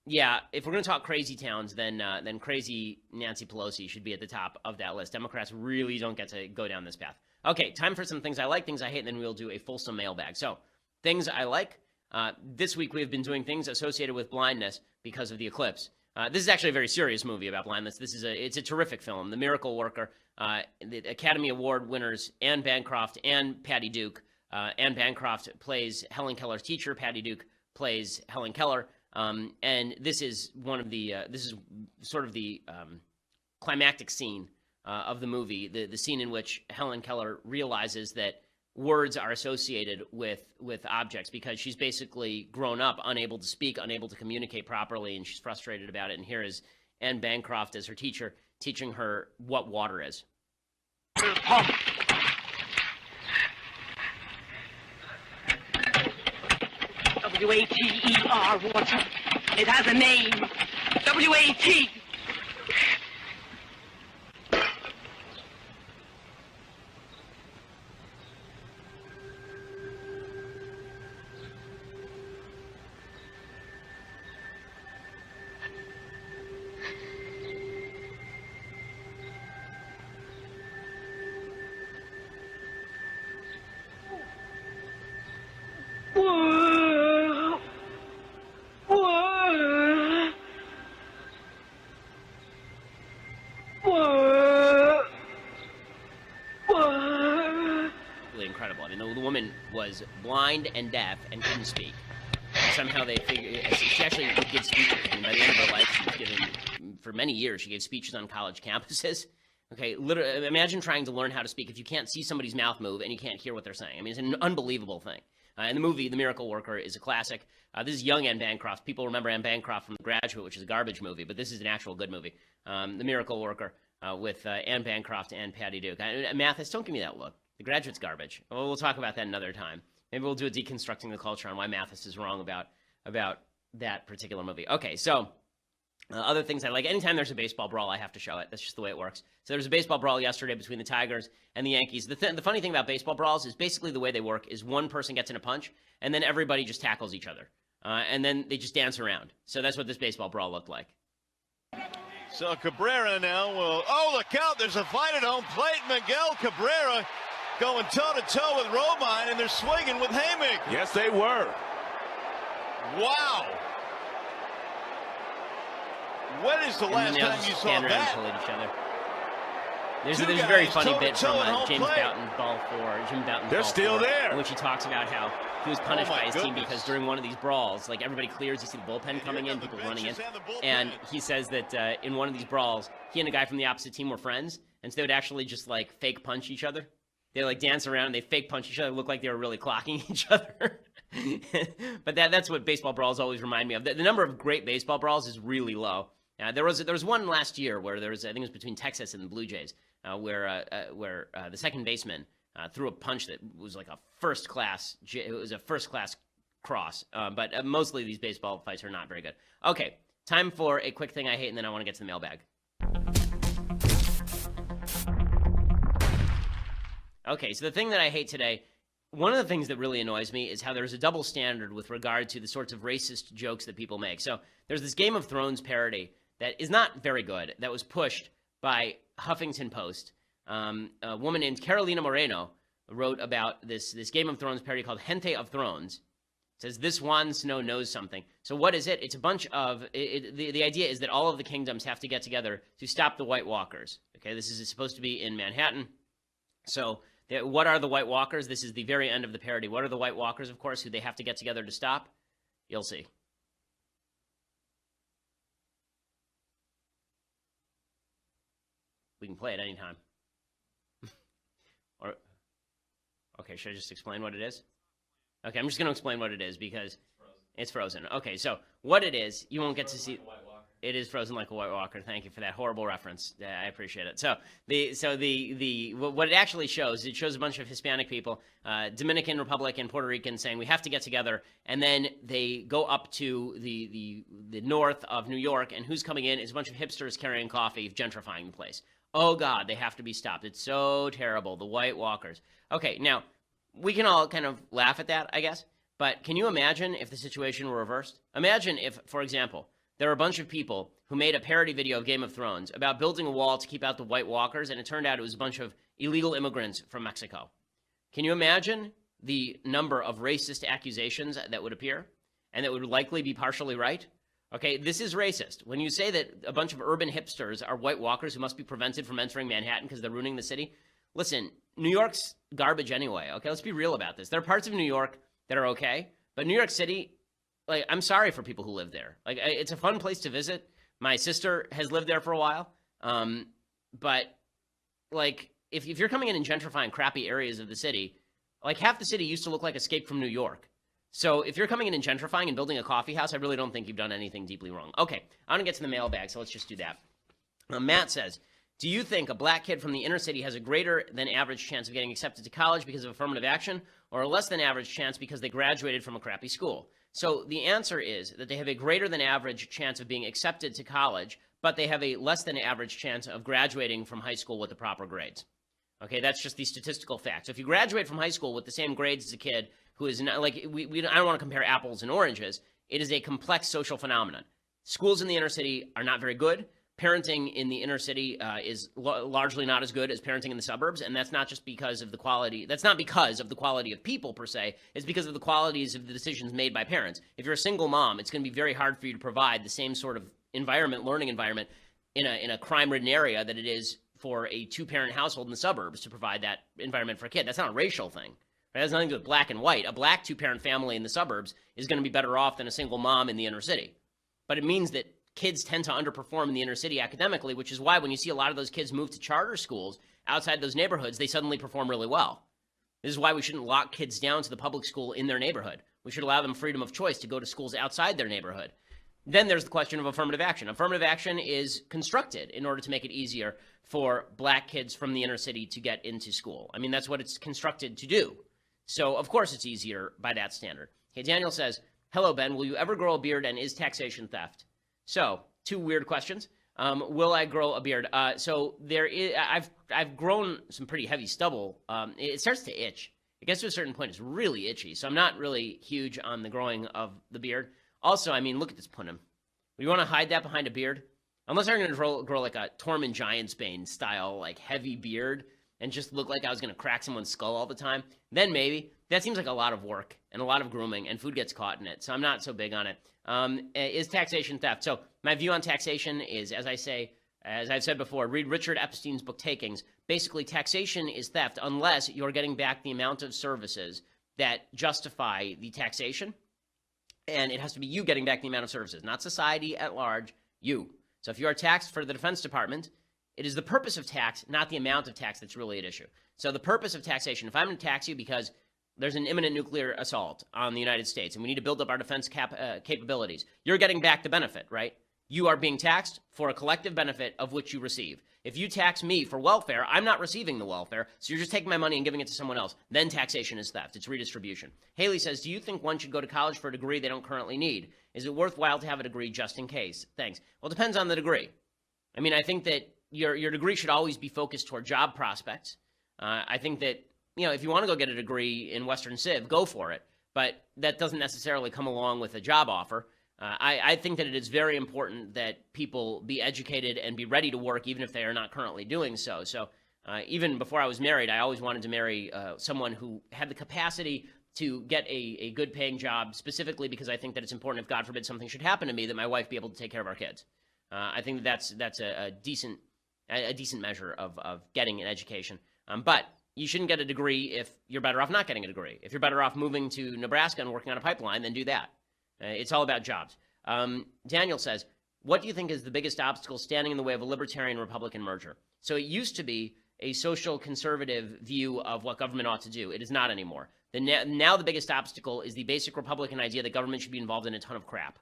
Yeah, if we're going to talk crazy towns, then crazy Nancy Pelosi should be at the top of that list. Democrats really don't get to go down this path. Okay, time for some things I like, things I hate, and then we'll do a fulsome mailbag. So, things I like. This week we have been doing things associated with blindness because of the eclipse. This is actually a very serious movie about blindness. It's a terrific film. The Miracle Worker, the Academy Award winners Anne Bancroft and Patty Duke. Anne Bancroft plays Helen Keller's teacher. Patty Duke plays Helen Keller. And this is sort of the climactic scene of the movie, the scene in which Helen Keller realizes that words are associated with objects because she's basically grown up unable to speak, unable to communicate properly, and she's frustrated about it. And here is Anne Bancroft as her teacher teaching her what water is. W-A-T-E-R, water. It has a name. W-A-T. Incredible. I mean, the woman was blind and deaf and couldn't speak. And somehow they figured she actually would give speeches. I mean, by the end of her life, she was given, for many years, she gave speeches on college campuses. Okay, literally, imagine trying to learn how to speak if you can't see somebody's mouth move and you can't hear what they're saying. I mean, it's an unbelievable thing. And the movie, The Miracle Worker, is a classic. This is young Anne Bancroft. People remember Anne Bancroft from The Graduate, which is a garbage movie, but this is an actual good movie. The Miracle Worker with Anne Bancroft and Patty Duke. Mathis, don't give me that look. The Graduate's garbage. Well, we'll talk about that another time. Maybe we'll do a deconstructing the culture on why Mathis is wrong about that particular movie. Okay, so other things I like. Anytime there's a baseball brawl, I have to show it. That's just the way it works. So there was a baseball brawl yesterday between the Tigers and the Yankees. The funny thing about baseball brawls is basically the way they work is one person gets in a punch, and then everybody just tackles each other. And then they just dance around. So that's what this baseball brawl looked like. So Cabrera now will, oh, look out, there's a fight at home plate. Miguel Cabrera going toe-to-toe with Romine, and they're swinging with haymakers. Yes, they were. Wow. When is the last time you saw that? Each other. There's a very funny bit from Jim Bouton's Ball 4. They're still there. In which he talks about how he was punished by his team because during one of these brawls, like everybody clears, you see the bullpen coming in, people running in. And he says that in one of these brawls, he and a guy from the opposite team were friends. And so they would actually just like fake punch each other. They like dance around and they fake punch each other, look like they were really clocking each other. But that's what baseball brawls always remind me of. The number of great baseball brawls is really low. There was one last year where there was, I think it was between Texas and the Blue Jays, where the second baseman threw a punch that was like a first class cross. But mostly these baseball fights are not very good. Okay, time for a quick thing I hate, and then I want to get to the mailbag. Okay, so the thing that I hate today, one of the things that really annoys me is how there's a double standard with regard to the sorts of racist jokes that people make. So there's this Game of Thrones parody that is not very good, that was pushed by Huffington Post. A woman named Carolina Moreno wrote about this Game of Thrones parody called Gente of Thrones. It says, this Jon Snow knows something. So what is it? It's a bunch of, the idea is that all of the kingdoms have to get together to stop the White Walkers. Okay, this is supposed to be in Manhattan. So what are the White Walkers? This is the very end of the parody. What are the White Walkers, of course, who they have to get together to stop? You'll see. We can play it anytime. Okay, should I just explain what it is? Okay, I'm just going to explain what it is because it's frozen. Okay, so what it is, you won't get to see. It is frozen like a White Walker. Thank you for that horrible reference. I appreciate it. So what it actually shows, it shows a bunch of Hispanic people, Dominican Republic and Puerto Rican, saying we have to get together, and then they go up to the north of New York, and who's coming in is a bunch of hipsters carrying coffee, gentrifying the place. Oh God, they have to be stopped. It's so terrible. The White Walkers. Okay, now we can all kind of laugh at that, I guess. But can you imagine if the situation were reversed? Imagine if, for example, there were a bunch of people who made a parody video of Game of Thrones about building a wall to keep out the White Walkers, and it turned out it was a bunch of illegal immigrants from Mexico. Can you imagine the number of racist accusations that would appear, and that would likely be partially right? Okay, this is racist. When you say that a bunch of urban hipsters are white walkers who must be prevented from entering Manhattan because they're ruining the city, listen, New York's garbage anyway, okay? Let's be real about this. There are parts of New York that are okay, but New York City, like, I'm sorry for people who live there. Like, it's a fun place to visit. My sister has lived there for a while, but, like, if you're coming in and gentrifying crappy areas of the city, like, half the city used to look like Escape from New York. So if you're coming in and gentrifying and building a coffee house, I really don't think you've done anything deeply wrong. Okay, I want to get to the mailbag, so let's just do that. Matt says, do you think a black kid from the inner city has a greater than average chance of getting accepted to college because of affirmative action, or a less than average chance because they graduated from a crappy school? So the answer is that they have a greater than average chance of being accepted to college, but they have a less than average chance of graduating from high school with the proper grades. Okay, that's just the statistical fact. So if you graduate from high school with the same grades as a kid who is not, like, I don't want to compare apples and oranges. It is a complex social phenomenon. Schools in the inner city are not very good. Parenting in the inner city is largely not as good as parenting in the suburbs, and that's not just because of the quality. That's not because of the quality of people per se. It's because of the qualities of the decisions made by parents. If you're a single mom, it's going to be very hard for you to provide the same sort of environment, learning environment, in a crime-ridden area that it is for a two-parent household in the suburbs to provide that environment for a kid. That's not a racial thing. It has nothing to do with black and white. A black two-parent family in the suburbs is going to be better off than a single mom in the inner city. But it means that kids tend to underperform in the inner city academically, which is why when you see a lot of those kids move to charter schools outside those neighborhoods, they suddenly perform really well. This is why we shouldn't lock kids down to the public school in their neighborhood. We should allow them freedom of choice to go to schools outside their neighborhood. Then there's the question of affirmative action. Affirmative action is constructed in order to make it easier for black kids from the inner city to get into school. I mean, that's what it's constructed to do. So, of course, it's easier by that standard. Okay, Daniel says, hello, Ben. Will you ever grow a beard, and is taxation theft? So, two weird questions. Will I grow a beard? So there is, I've grown some pretty heavy stubble. It starts to itch. It gets to a certain point, it's really itchy. So I'm not really huge on the growing of the beard. Also, I mean, look at this punim. You want to hide that behind a beard? Unless I'm going to grow like a Tormund Giantsbane style, like heavy beard, and just look like I was going to crack someone's skull all the time, then maybe. That seems like a lot of work and a lot of grooming, and food gets caught in it. So I'm not so big on it. Is taxation theft? So my view on taxation is, as I've said before, read Richard Epstein's book Takings. Basically, taxation is theft unless you're getting back the amount of services that justify the taxation. And it has to be you getting back the amount of services, not society at large, you. So if you are taxed for the Defense Department, it is the purpose of tax, not the amount of tax, that's really at issue. So the purpose of taxation, if I'm going to tax you because there's an imminent nuclear assault on the United States and we need to build up our defense capabilities, you're getting back the benefit, right? You are being taxed for a collective benefit of which you receive. If you tax me for welfare, I'm not receiving the welfare, so you're just taking my money and giving it to someone else. Then taxation is theft. It's redistribution. Haley says, do you think one should go to college for a degree they don't currently need? Is it worthwhile to have a degree just in case? Thanks. Well, it depends on the degree. I mean, I think that your degree should always be focused toward job prospects. I think that, you know, if you want to go get a degree in Western Civ, go for it. But that doesn't necessarily come along with a job offer. I think that it is very important that people be educated and be ready to work even if they are not currently doing so. So even before I was married, I always wanted to marry someone who had the capacity to get a good paying job, specifically because I think that it's important if, God forbid, something should happen to me, that my wife be able to take care of our kids. I think that's a decent measure of getting an education. But you shouldn't get a degree if you're better off not getting a degree. If you're better off moving to Nebraska and working on a pipeline, then do that. It's all about jobs. Daniel says, what do you think is the biggest obstacle standing in the way of a libertarian-Republican merger? So it used to be a social conservative view of what government ought to do. It is not anymore. Now the biggest obstacle is the basic Republican idea that government should be involved in a ton of crap.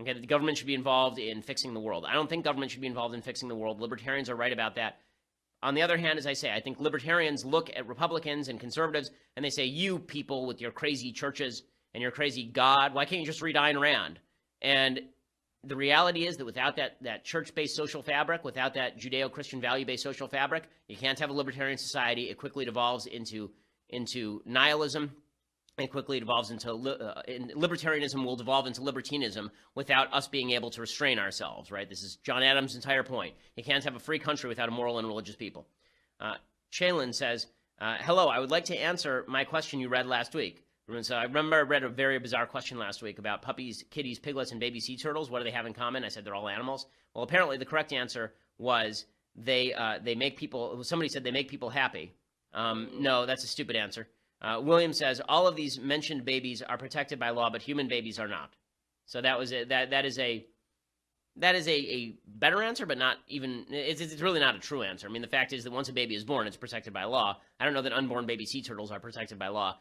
Okay, that the government should be involved in fixing the world. I don't think government should be involved in fixing the world. Libertarians are right about that. On the other hand, as I say, I think libertarians look at Republicans and conservatives and they say, you people with your crazy churches and your crazy God, why can't you just read Ayn Rand? And the reality is that without that church-based social fabric, without that Judeo-Christian value-based social fabric, you can't have a libertarian society. It quickly devolves into nihilism. It quickly devolves into libertarianism will devolve into libertinism without us being able to restrain ourselves, right? This is John Adams' entire point. You can't have a free country without a moral and religious people. Shaylin says, hello, I would like to answer my question you read last week. And so I remember I read a very bizarre question last week about puppies, kitties, piglets, and baby sea turtles. What do they have in common? I said they're all animals. Well, apparently the correct answer was they make people. Somebody said they make people happy. No, that's a stupid answer. William says all of these mentioned babies are protected by law, but human babies are not. So that was it. That is a better answer, but not even. It's really not a true answer. I mean, the fact is that once a baby is born, it's protected by law. I don't know that unborn baby sea turtles are protected by law.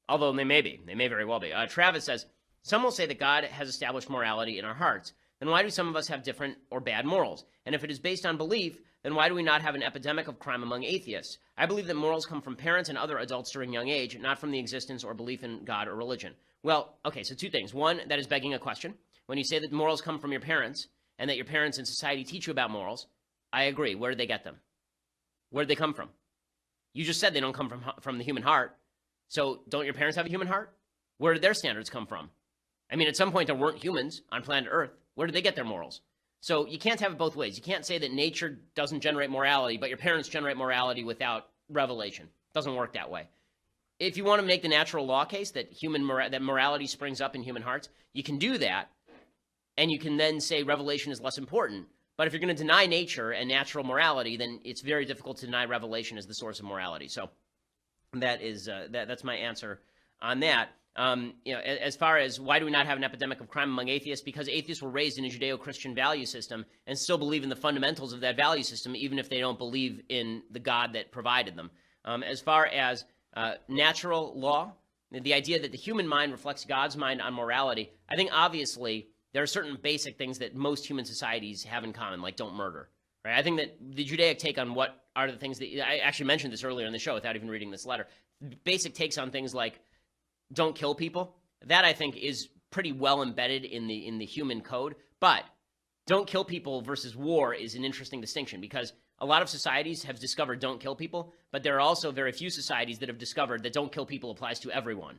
Although they may be. They may very well be. Travis says, some will say that God has established morality in our hearts. Then why do some of us have different or bad morals? And if it is based on belief, then why do we not have an epidemic of crime among atheists? I believe that morals come from parents and other adults during young age, not from the existence or belief in God or religion. Well, okay, so two things. One, that is begging a question. When you say that morals come from your parents and that your parents and society teach you about morals, I agree. Where did they get them? Where did they come from? You just said they don't come from the human heart. So don't your parents have a human heart? Where did their standards come from? I mean, at some point there weren't humans on planet Earth. Where did they get their morals? So you can't have it both ways. You can't say that nature doesn't generate morality, but your parents generate morality without revelation. It doesn't work that way. If you want to make the natural law case that that morality springs up in human hearts, you can do that, and you can then say revelation is less important. But if you're going to deny nature and natural morality, then it's very difficult to deny revelation as the source of morality. So that is that's my answer on that. As far as why do we not have an epidemic of crime among atheists? Because atheists were raised in a Judeo-Christian value system and still believe in the fundamentals of that value system, even if they don't believe in the God that provided them. As far as natural law, the idea that the human mind reflects God's mind on morality, I think obviously there are certain basic things that most human societies have in common, like don't murder. Right? I think that the Judaic take on what are the things that I actually mentioned this earlier in the show without even reading this letter. Basic takes on things like don't kill people. That I think is pretty well embedded in the human code. But don't kill people versus war is an interesting distinction because a lot of societies have discovered don't kill people, but there are also very few societies that have discovered that don't kill people applies to everyone,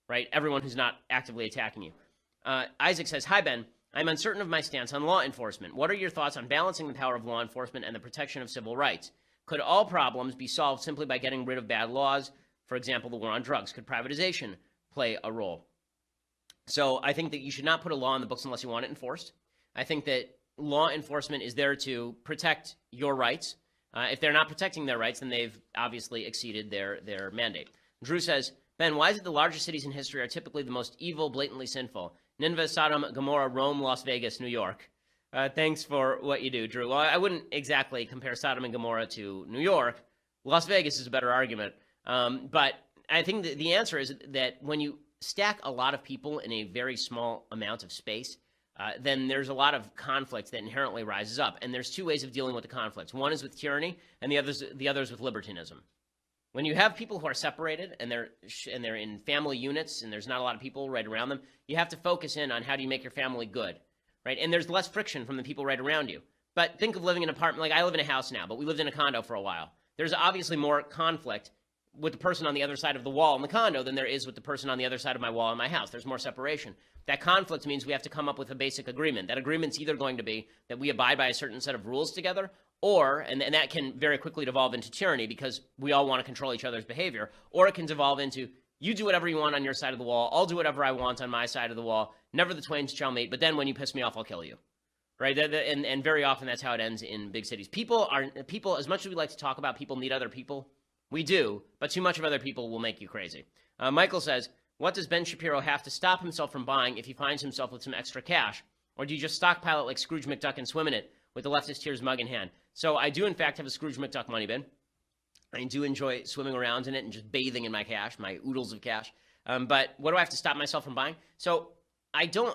right? Everyone who's not actively attacking you. Isaac says, hi, Ben. I'm uncertain of my stance on law enforcement. What are your thoughts on balancing the power of law enforcement and the protection of civil rights? Could all problems be solved simply by getting rid of bad laws? For example, the war on drugs. Could privatization play a role? So I think that you should not put a law in the books unless you want it enforced. I think that law enforcement is there to protect your rights. If they're not protecting their rights, then they've obviously exceeded their mandate. Drew says, Ben, why is it the largest cities in history are typically the most evil, blatantly sinful? Nineveh, Sodom, Gomorrah, Rome, Las Vegas, New York. Thanks for what you do, Drew. Well, I wouldn't exactly compare Sodom and Gomorrah to New York. Las Vegas is a better argument. But I think that the answer is that when you stack a lot of people in a very small amount of space, then there's a lot of conflict that inherently rises up. And there's two ways of dealing with the conflicts. One is with tyranny, and the other is with libertinism. When you have people who are separated and they're in family units and there's not a lot of people right around them, you have to focus in on how do you make your family good, right? And there's less friction from the people right around you. But think of living in an apartment. Like I live in a house now, but we lived in a condo for a while. There's obviously more conflict with the person on the other side of the wall in the condo than there is with the person on the other side of my wall in my house. There's more separation. That conflict means we have to come up with a basic agreement. That agreement's either going to be that we abide by a certain set of rules together, or, and that can very quickly devolve into tyranny because we all want to control each other's behavior, or it can devolve into you do whatever you want on your side of the wall, I'll do whatever I want on my side of the wall, never the twain shall meet, but then when you piss me off, I'll kill you. Right? And very often that's how it ends in big cities. People, as much as we like to talk about people need other people, we do, but too much of other people will make you crazy. Michael says, what does Ben Shapiro have to stop himself from buying if he finds himself with some extra cash? Or do you just stockpile it like Scrooge McDuck and swim in it with the leftist tears mug in hand? So I do, in fact, have a Scrooge McDuck money bin. I do enjoy swimming around in it and just bathing in my cash, my oodles of cash. But what do I have to stop myself from buying? So I don't,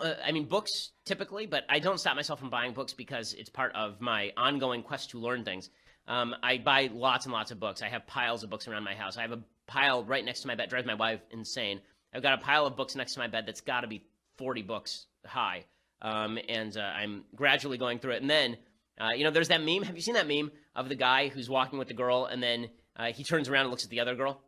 books typically, but I don't stop myself from buying books because it's part of my ongoing quest to learn things. I buy lots and lots of books. I have piles of books around my house. I have a pile right next to my bed. Drives my wife insane. I've got a pile of books next to my bed that's got to be 40 books high. And I'm gradually going through it. And then, there's that meme. Have you seen that meme of the guy who's walking with the girl and then he turns around and looks at the other girl?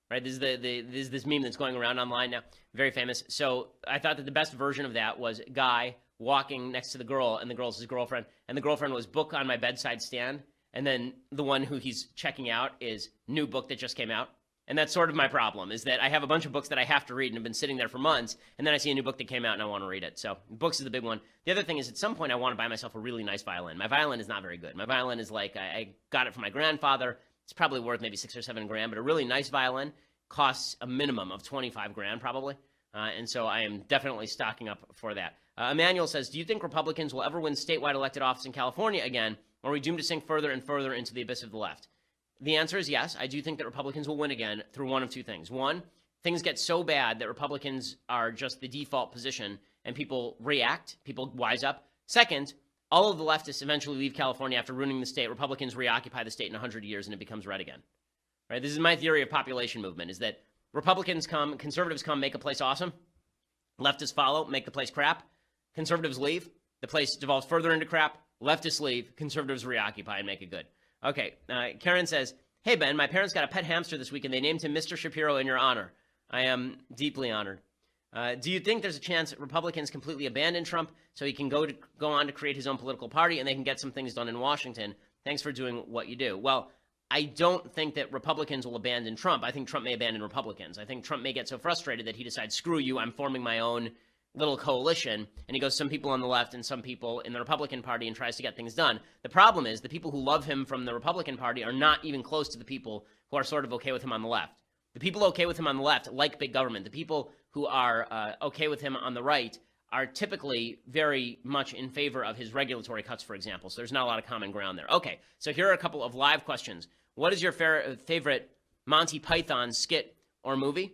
Right? This is this meme that's going around online now. Very famous. So I thought that the best version of that was a guy walking next to the girl, and the girl's his girlfriend. And the girlfriend was book on my bedside stand. And then the one who he's checking out is new book that just came out. And that's sort of my problem, is that I have a bunch of books that I have to read and have been sitting there for months, and then I see a new book that came out and I want to read it. So books is the big one. The other thing is, at some point I want to buy myself a really nice violin. My violin is not very good. My violin is like, I got it from my grandfather. It's probably worth maybe $6 or $7 grand, but a really nice violin costs a minimum of 25 grand probably. And so I am definitely stocking up for that. Emmanuel says, do you think Republicans will ever win statewide elected office in California again, or are we doomed to sink further and further into the abyss of the left? The answer is yes. I do think that Republicans will win again through one of two things. One, things get so bad that Republicans are just the default position and people react, people wise up. Second, all of the leftists eventually leave California after ruining the state. Republicans reoccupy the state in 100 years and it becomes red again. Right? This is my theory of population movement, is that Republicans come, conservatives come, make a place awesome. Leftists follow, make the place crap. Conservatives leave, the place devolves further into crap. Leftists leave, conservatives reoccupy and make it good. Okay, Karen says, hey, Ben, my parents got a pet hamster this week and they named him Mr. Shapiro in your honor. I am deeply honored. Do you think there's a chance Republicans completely abandon Trump so he can go on to create his own political party and they can get some things done in Washington? Thanks for doing what you do. Well, I don't think that Republicans will abandon Trump. I think Trump may abandon Republicans. I think Trump may get so frustrated that he decides, screw you, I'm forming my own little coalition, and he goes some people on the left and some people in the Republican Party and tries to get things done. The problem is the people who love him from the Republican Party are not even close to the people who are sort of okay with him on the left. The people okay with him on the left like big government. The people who are okay with him on the right are typically very much in favor of his regulatory cuts, for example. So there's not a lot of common ground there. Okay, so here are a couple of live questions. What is your favorite Monty Python skit or movie?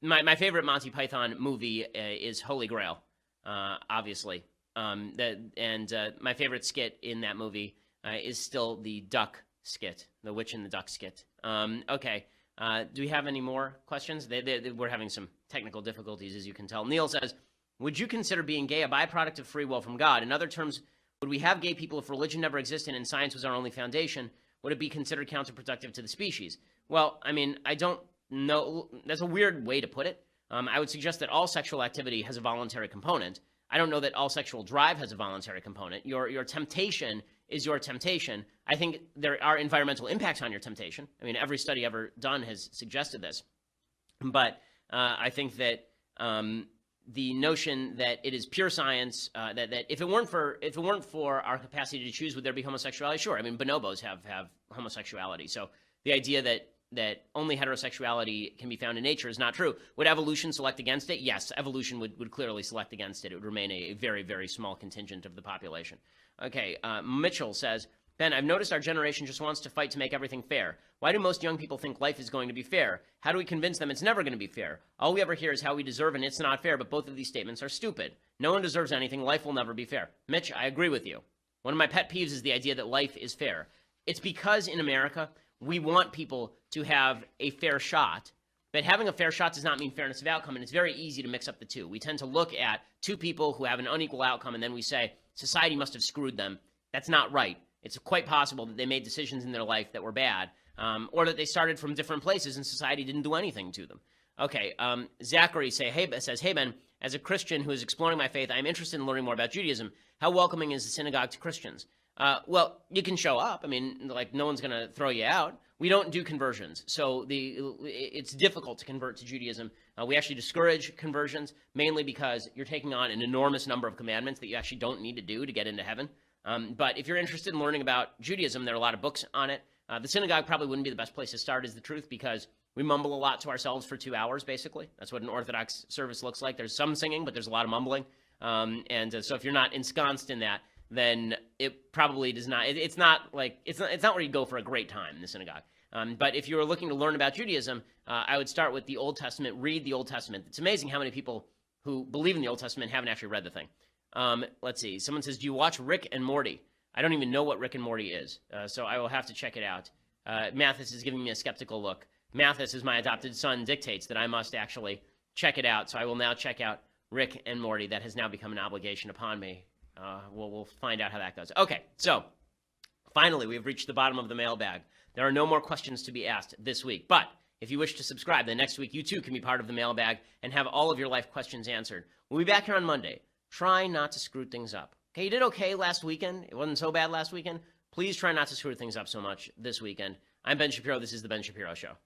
My favorite Monty Python movie is Holy Grail, obviously. My favorite skit in that movie is still the duck skit, the witch and the duck skit. Okay, do we have any more questions? We're having some technical difficulties, as you can tell. Neil says, would you consider being gay a byproduct of free will from God? In other terms, would we have gay people if religion never existed and science was our only foundation? Would it be considered counterproductive to the species? Well, I mean, I don't know. That's a weird way to put it. I would suggest that all sexual activity has a voluntary component. I don't know that all sexual drive has a voluntary component. Your temptation is your temptation. I think there are environmental impacts on your temptation. I mean, every study ever done has suggested this. But I think that the notion that it is pure science, that if it weren't for our capacity to choose, would there be homosexuality? Sure. I mean, bonobos have homosexuality. So the idea that only heterosexuality can be found in nature is not true. Would evolution select against it? Yes, evolution would clearly select against it. It would remain a very, very small contingent of the population. Okay, Mitchell says, Ben, I've noticed our generation just wants to fight to make everything fair. Why do most young people think life is going to be fair? How do we convince them it's never going to be fair? All we ever hear is how we deserve and it's not fair, but both of these statements are stupid. No one deserves anything. Life will never be fair. Mitch, I agree with you. One of my pet peeves is the idea that life is fair. It's because in America, we want people to have a fair shot, but having a fair shot does not mean fairness of outcome, and it's very easy to mix up the two. We tend to look at two people who have an unequal outcome, and then we say, society must have screwed them. That's not right. It's quite possible that they made decisions in their life that were bad, or that they started from different places and society didn't do anything to them. Okay, Zachary says, hey, Ben, as a Christian who is exploring my faith, I'm interested in learning more about Judaism. How welcoming is the synagogue to Christians? Well, you can show up. I mean, like, no one's going to throw you out. We don't do conversions, so it's difficult to convert to Judaism. We actually discourage conversions, mainly because you're taking on an enormous number of commandments that you actually don't need to do to get into heaven. But if you're interested in learning about Judaism, there are a lot of books on it. The synagogue probably wouldn't be the best place to start, is the truth, because we mumble a lot to ourselves for 2 hours, basically. That's what an Orthodox service looks like. There's some singing, but there's a lot of mumbling. So if you're not ensconced in that, then it probably does not. It's not where you go for a great time in the synagogue. But if you were looking to learn about Judaism, I would start with the Old Testament. Read the Old Testament. It's amazing how many people who believe in the Old Testament haven't actually read the thing. Let's see. Someone says, do you watch Rick and Morty? I don't even know what Rick and Morty is, so I will have to check it out. Mathis is giving me a skeptical look. Mathis, as my adopted son, dictates that I must actually check it out, so I will now check out Rick and Morty. That has now become an obligation upon me. We'll find out how that goes. Okay, so finally, we have reached the bottom of the mailbag. There are no more questions to be asked this week, but if you wish to subscribe, then next week you too can be part of the mailbag and have all of your life questions answered. We'll be back here on Monday. Try not to screw things up. Okay, you did okay last weekend. It wasn't so bad last weekend. Please try not to screw things up so much this weekend. I'm Ben Shapiro. This is The Ben Shapiro Show.